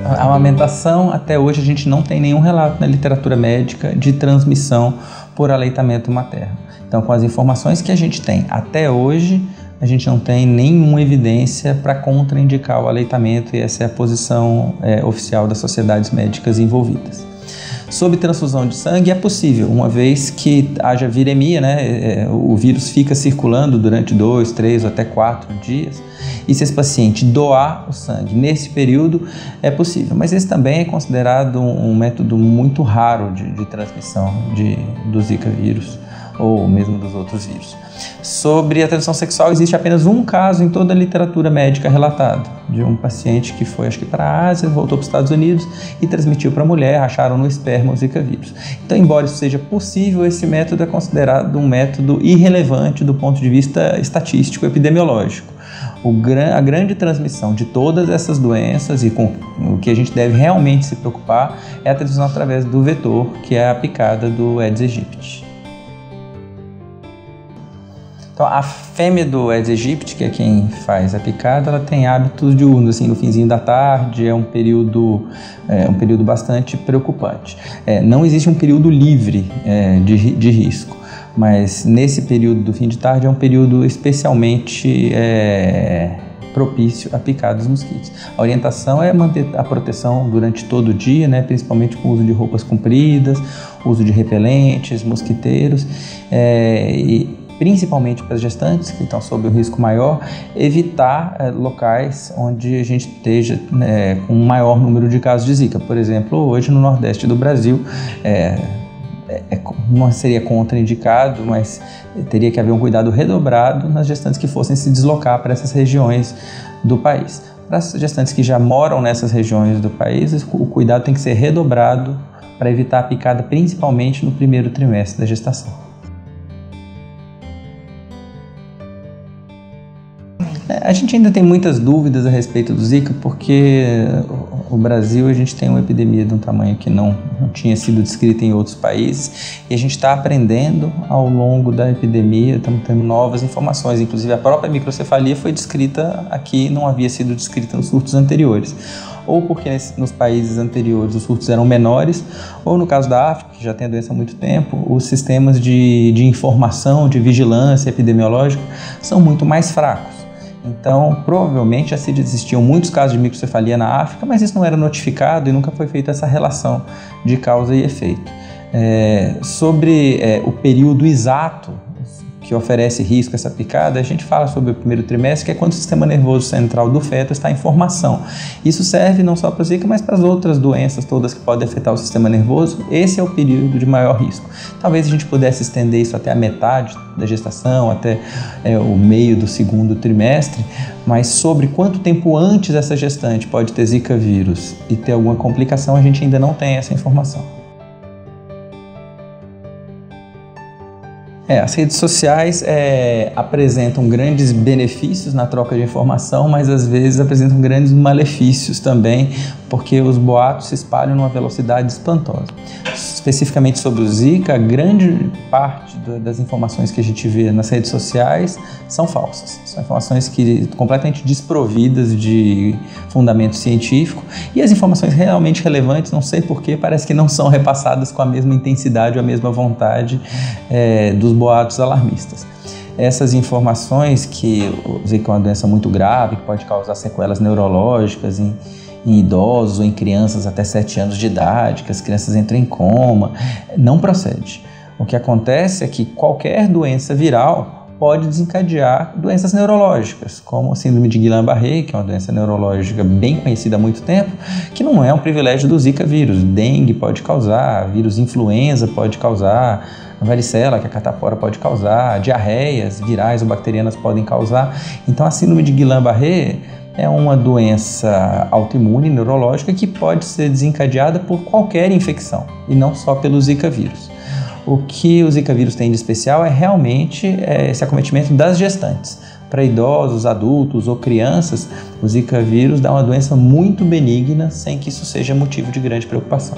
A amamentação, até hoje, a gente não tem nenhum relato na literatura médica de transmissão por aleitamento materno. Então, com as informações que a gente tem até hoje, a gente não tem nenhuma evidência para contraindicar o aleitamento, e essa é a posição oficial das sociedades médicas envolvidas. Sobre transfusão de sangue é possível, uma vez que haja viremia, né? O vírus fica circulando durante 2, 3 ou até 4 dias, e se esse paciente doar o sangue nesse período, é possível. Mas esse também é considerado um método muito raro de transmissão do Zika vírus, ou mesmo dos outros vírus. Sobre a transmissão sexual, existe apenas um caso em toda a literatura médica relatado, de um paciente que foi, acho que para a Ásia, voltou para os Estados Unidos e transmitiu para a mulher, acharam no esperma o Zika vírus. Então, embora isso seja possível, esse método é considerado um método irrelevante do ponto de vista estatístico epidemiológico. A grande transmissão de todas essas doenças, e com o que a gente deve realmente se preocupar, é a transmissão através do vetor, que é a picada do Aedes aegypti. Então, a fêmea do Aedes aegypti, que é quem faz a picada, ela tem hábitos diurnos, assim, no finzinho da tarde, é um período bastante preocupante. Não existe um período livre de risco, mas nesse período do fim de tarde é um período especialmente propício à picada dos mosquitos. A orientação é manter a proteção durante todo o dia, né, principalmente com o uso de roupas compridas, uso de repelentes, mosquiteiros, e principalmente para as gestantes que estão sob um risco maior, evitar locais onde a gente esteja com um maior número de casos de Zika. Por exemplo, hoje no Nordeste do Brasil, não seria contraindicado, mas teria que haver um cuidado redobrado nas gestantes que fossem se deslocar para essas regiões do país. Para as gestantes que já moram nessas regiões do país, o cuidado tem que ser redobrado para evitar a picada, principalmente no primeiro trimestre da gestação. A gente ainda tem muitas dúvidas a respeito do Zika, porque o Brasil, a gente tem uma epidemia de um tamanho que não tinha sido descrita em outros países, e a gente está aprendendo ao longo da epidemia, estamos tendo novas informações, inclusive a própria microcefalia foi descrita aqui, não havia sido descrita nos surtos anteriores, ou porque nos países anteriores os surtos eram menores, ou no caso da África, que já tem a doença há muito tempo, os sistemas de informação, de vigilância epidemiológica são muito mais fracos. Então, provavelmente já existiam muitos casos de microcefalia na África, mas isso não era notificado e nunca foi feita essa relação de causa e efeito. Sobre o período exato que oferece risco a essa picada, a gente fala sobre o primeiro trimestre, que é quando o sistema nervoso central do feto está em formação. Isso serve não só para a Zika, mas para as outras doenças todas que podem afetar o sistema nervoso. Esse é o período de maior risco. Talvez a gente pudesse estender isso até a metade da gestação, até o meio do segundo trimestre, mas sobre quanto tempo antes essa gestante pode ter Zika vírus e ter alguma complicação, a gente ainda não tem essa informação. As redes sociais apresentam grandes benefícios na troca de informação, mas às vezes apresentam grandes malefícios também, porque os boatos se espalham numa velocidade espantosa. Especificamente sobre o Zika, a grande parte das informações que a gente vê nas redes sociais são falsas. São informações completamente desprovidas de fundamento científico, e as informações realmente relevantes, não sei porquê, parece que não são repassadas com a mesma intensidade ou a mesma vontade dos boatos alarmistas. Essas informações que o Zika é uma doença muito grave, que pode causar sequelas neurológicas em idosos ou em crianças até 7 anos de idade, que as crianças entram em coma, não procede. O que acontece é que qualquer doença viral pode desencadear doenças neurológicas, como a síndrome de Guillain-Barré, que é uma doença neurológica bem conhecida há muito tempo, que não é um privilégio do Zika vírus. Dengue pode causar, vírus influenza pode causar, a varicela, que a catapora pode causar, diarreias virais ou bacterianas podem causar. Então a síndrome de Guillain-Barré é uma doença autoimune neurológica que pode ser desencadeada por qualquer infecção e não só pelo Zika vírus. O que o Zika vírus tem de especial é realmente esse acometimento das gestantes. Para idosos, adultos ou crianças, o Zika vírus dá uma doença muito benigna sem que isso seja motivo de grande preocupação.